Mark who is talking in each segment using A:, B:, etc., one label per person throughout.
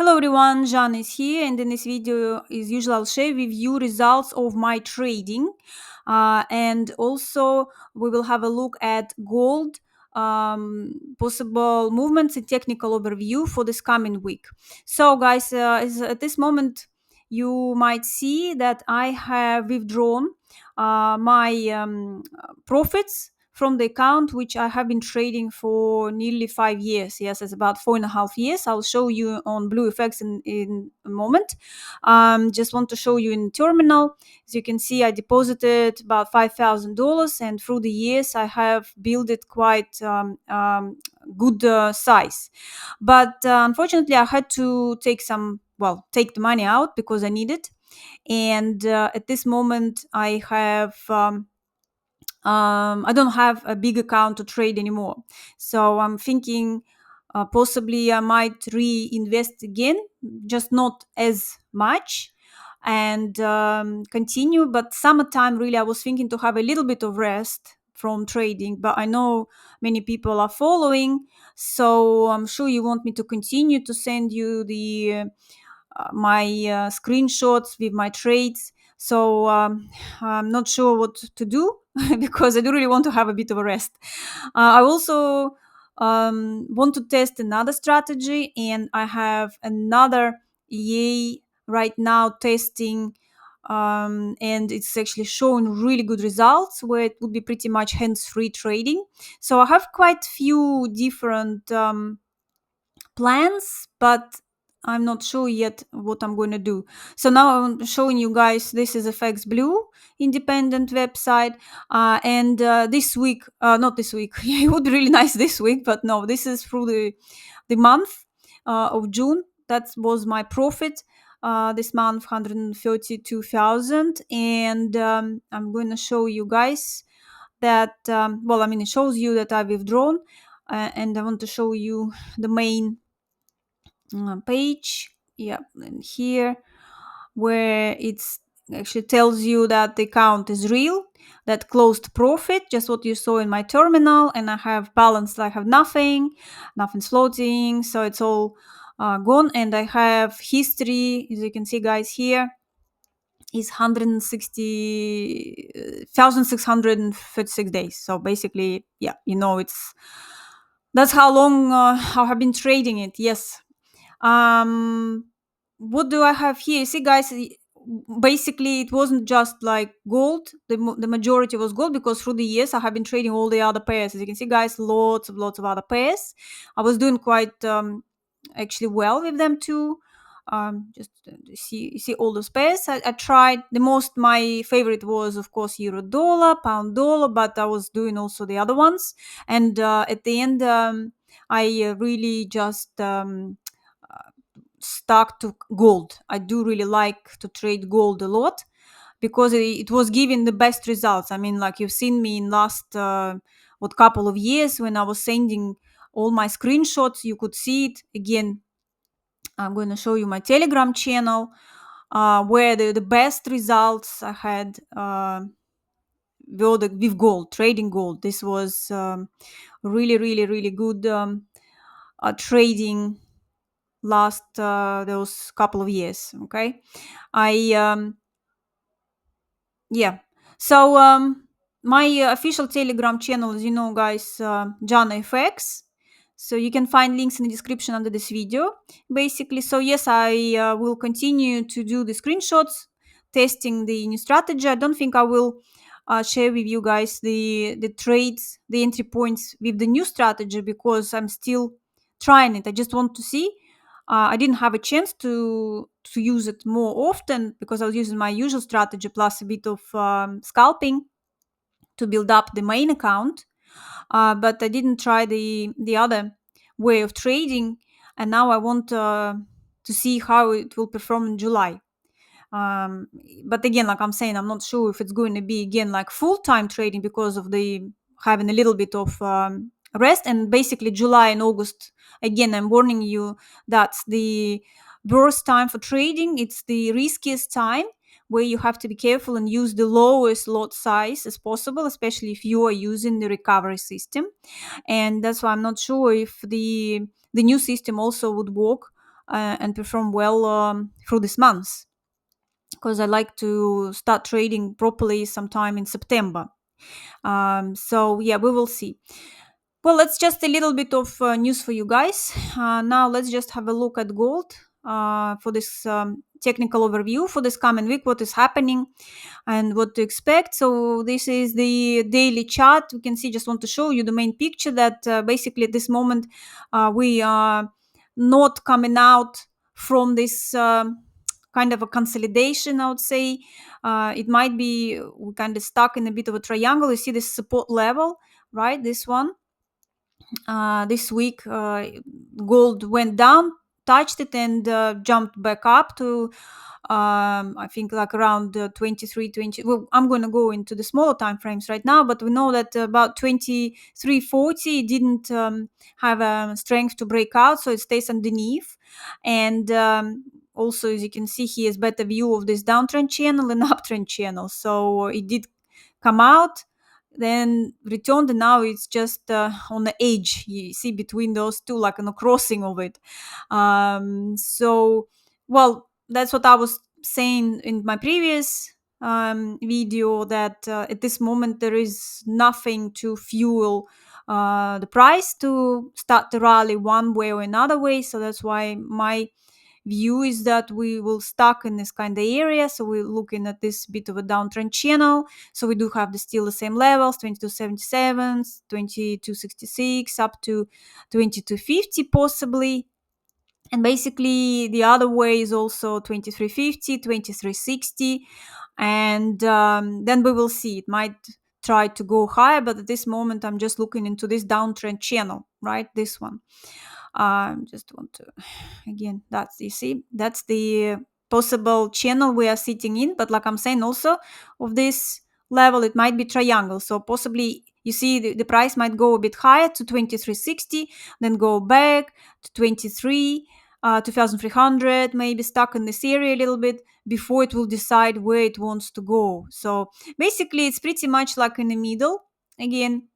A: Hello everyone, Janna is here, and in this video, as usual, I'll share with you results of my trading, and also we will have a look at gold, possible movements and technical overview for this coming week. So, guys, at this moment, you might see that I have withdrawn my profits from the account which I have been trading for nearly 5 years. Yes, it's about 4.5 years. I'll show you on Blue FX in a moment. Just want to show you in terminal. As you can see, I deposited about $5,000, and through the years, I have built it quite good size. But unfortunately, I had to take the money out because I need it. And at this moment, I don't have a big account to trade anymore. So I'm thinking possibly I might reinvest again, just not as much, and continue. But summertime, really, I was thinking to have a little bit of rest from trading, but I know many people are following, so I'm sure you want me to continue to send you my screenshots with my trades. So I'm not sure what to do because I do really want to have a bit of a rest. I also want to test another strategy, and I have another EA right now testing, and it's actually showing really good results where it would be pretty much hands-free trading. So I have quite few different plans, but I'm not sure yet what I'm going to do. So now I'm showing you guys, this is FX Blue independent website. And this week, not this week, it would be really nice this week, but no, this is through the month of June. That was my profit. This month, 132,000. And I'm going to show you guys that, it shows you that I've withdrawn. And I want to show you the main page, and here where it's actually tells you that the account is real, that closed profit, just what you saw in my terminal, and I have balance. I have nothing's floating, so it's all gone. And I have history, as you can see, guys, here is 160,636 days. So basically, that's how long I have been trading it. Yes. What do I have here? See, guys, basically it wasn't just like gold. The majority was gold because through the years I have been trading all the other pairs. As you can see, guys, lots of other pairs. I was doing quite actually well with them too. Just see all those pairs. I tried the most. My favorite was, of course, euro dollar, pound dollar, but I was doing also the other ones. And at the end, I really just stuck to gold. I do really like to trade gold a lot because it was giving the best results. I mean, like you've seen me in last couple of years when I was sending all my screenshots. You could see it again. I'm going to show you my Telegram channel where the best results I had with gold, trading gold. This was really, really, really good trading last those couple of years. Okay, I yeah. So my official Telegram channel, as you know, guys, JannaFX. So you can find links in the description under this video, basically. So yes, I will continue to do the screenshots, testing the new strategy. I don't think I will share with you guys the trades, the entry points with the new strategy because I'm still trying it. I just want to see. I didn't have a chance to use it more often because I was using my usual strategy plus a bit of scalping to build up the main account. But I didn't try the other way of trading, and now I want to see how it will perform in July. Um, but again, like I'm saying, I'm not sure if it's going to be again like full-time trading because of the having a little bit of rest. And basically July and August, again, I'm warning you, that's the worst time for trading. It's the riskiest time where you have to be careful and use the lowest lot size as possible, especially if you are using the recovery system. And that's why I'm not sure if the new system also would work and perform well through this month, because I like to start trading properly sometime in September. So yeah, we will see. Well, that's just a little bit of news for you guys. Now let's just have a look at gold for this technical overview for this coming week, what is happening and what to expect. So this is the daily chart. We can see, just want to show you the main picture, that basically at this moment we are not coming out from this kind of a consolidation, I would say. It might be we kind of stuck in a bit of a triangle. You see this support level, right? This one. This week, gold went down, touched it, and jumped back up to I think like around 23 20. Well, I'm going to go into the smaller time frames right now, but we know that about 23.40 didn't have strength to break out, so it stays underneath. And also, as you can see, he has better view of this downtrend channel and uptrend channel, so it did come out, then returned, and now it's just on the edge, you see, between those two, like in a crossing of it. So well, that's what I was saying in my previous video, that at this moment there is nothing to fuel the price to start the rally one way or another way. So that's why my view is that we will stuck in this kind of area. So we're looking at this bit of a downtrend channel. So we do have still the same levels, 22.77, 22.66 up to 22.50 possibly. And basically the other way is also 23.50, 23.60. And then we will see. It might try to go higher, but at this moment I'm just looking into this downtrend channel, right? This one. Just want to, again, that's, you see, that's the possible channel we are sitting in. But like I'm saying, also of this level, it might be triangle. So possibly, you see, the price might go a bit higher to 23.60, then go back to 23, 2,300, maybe stuck in this area a little bit before it will decide where it wants to go. So basically, it's pretty much like in the middle. Again,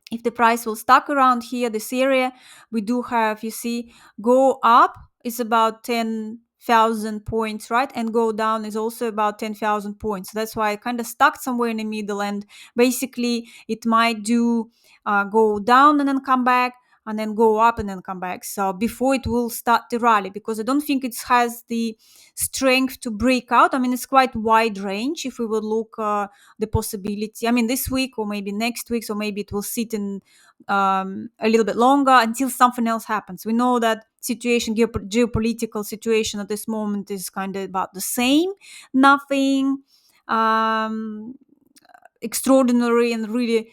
A: if the price will stuck around here, this area, we do have, you see, go up is about 10,000 points, right? And go down is also about 10,000 points. So that's why I kind of stuck somewhere in the middle. And basically, it might do go down and then come back, and then go up and then come back. So before it will start the rally, because I don't think it has the strength to break out. I mean, it's quite wide range if we would look the possibility. I mean, this week or maybe next week, or maybe it will sit in a little bit longer until something else happens. We know that situation, geopolitical situation at this moment is kind of about the same. Nothing extraordinary and really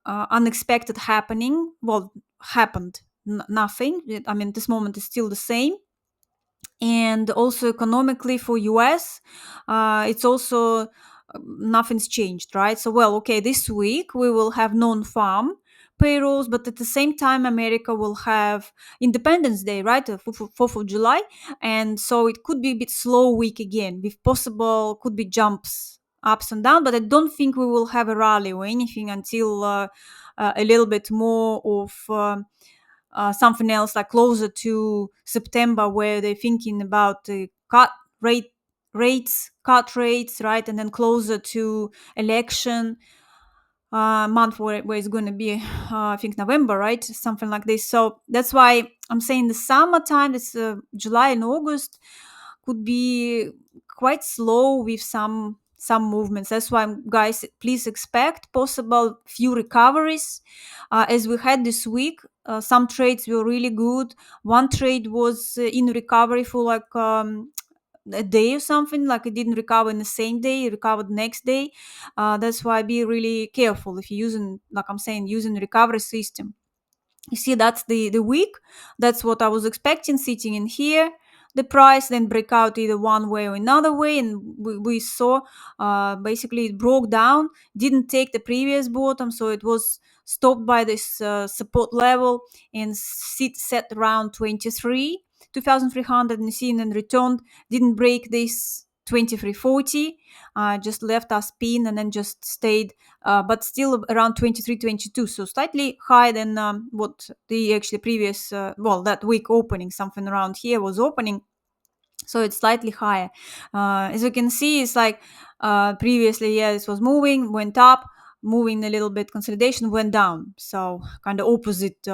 A: unexpected happening. Well, happened nothing. I mean, this moment is still the same. And also economically for US, it's also nothing's changed, right? So, well, okay, this week we will have non-farm payrolls, but at the same time, America will have Independence Day, right? 4th of July. And so it could be a bit slow week again, with possible, could be jumps, ups and down, but I don't think we will have a rally or anything until a little bit more of something else, like closer to September, where they're thinking about the cut rates, right? And then closer to election month, where it's going to be, I think November, right? Something like this. So that's why I'm saying the summertime, this July and August, could be quite slow with some movements. That's why, guys, please expect possible few recoveries as we had this week. Some trades were really good. One trade was in recovery for like a day or something, like it didn't recover in the same day, it recovered next day. That's why be really careful if you're using, like I'm saying, using recovery system. You see, that's the week. That's what I was expecting, sitting in here, the price then break out either one way or another way. And we saw basically it broke down, didn't take the previous bottom, so it was stopped by this support level and set around 23,300, and seen and returned, didn't break this 23.40, just left us pin and then just stayed, but still around 23.22, so slightly higher than what the actually previous, that week opening, something around here was opening. So it's slightly higher. As you can see, it's like previously, yeah, this was moving, went up, moving a little bit, consolidation, went down. So kind of opposite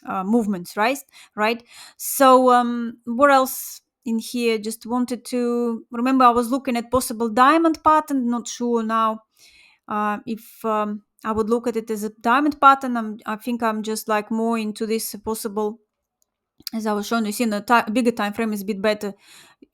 A: movements, right? Right. So what else in here? Just wanted to remember I was looking at possible diamond pattern. Not sure now if I would look at it as a diamond pattern. I think I'm just like more into this possible, as I was showing you, see in the bigger time frame is a bit better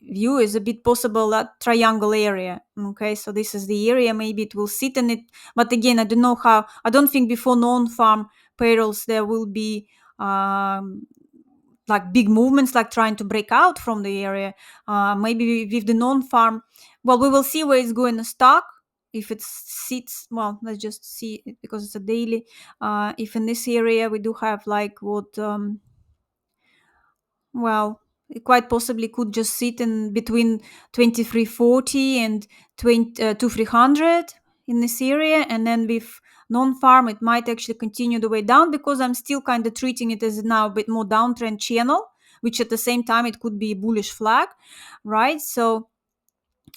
A: view, is a bit possible that triangle area. Okay, so this is the area, maybe it will sit in it, but again, I don't know how. I don't think before non-farm payrolls there will be like big movements, like trying to break out from the area. Maybe with the non-farm, well, we will see where it's going to stock. If it sits, well, let's just see it because it's a daily. If in this area we do have like what well, it quite possibly could just sit in between 2340 and 2300 in this area. And then with non-farm, it might actually continue the way down because I'm still kind of treating it as now a bit more downtrend channel, which at the same time, it could be a bullish flag, right? So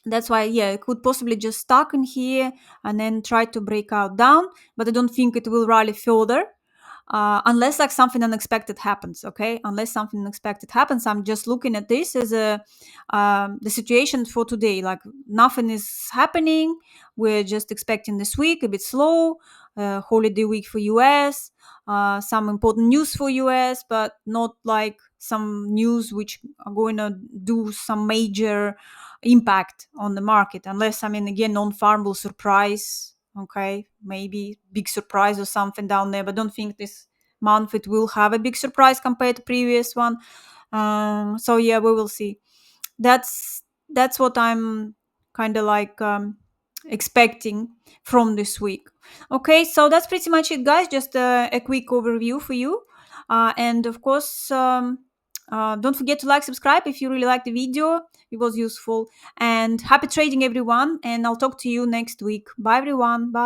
A: that's why, yeah, it could possibly just stuck in here and then try to break out down, but I don't think it will rally further. Unless like something unexpected happens, okay? Unless something unexpected happens, I'm just looking at this as a the situation for today. Like nothing is happening. We're just expecting this week a bit slow, holiday week for US, some important news for US, but not like some news which are going to do some major impact on the market. Unless, I mean, again, non-farm will surprise. Okay, maybe big surprise or something down there, but don't think this month it will have a big surprise compared to previous one. So yeah, we will see. That's what I'm kind of like expecting from this week. Okay, so that's pretty much it, guys. Just a quick overview for you, and of course, don't forget to like, subscribe if you really like the video. It was useful, and happy trading, everyone. And I'll talk to you next week. Bye, everyone. Bye.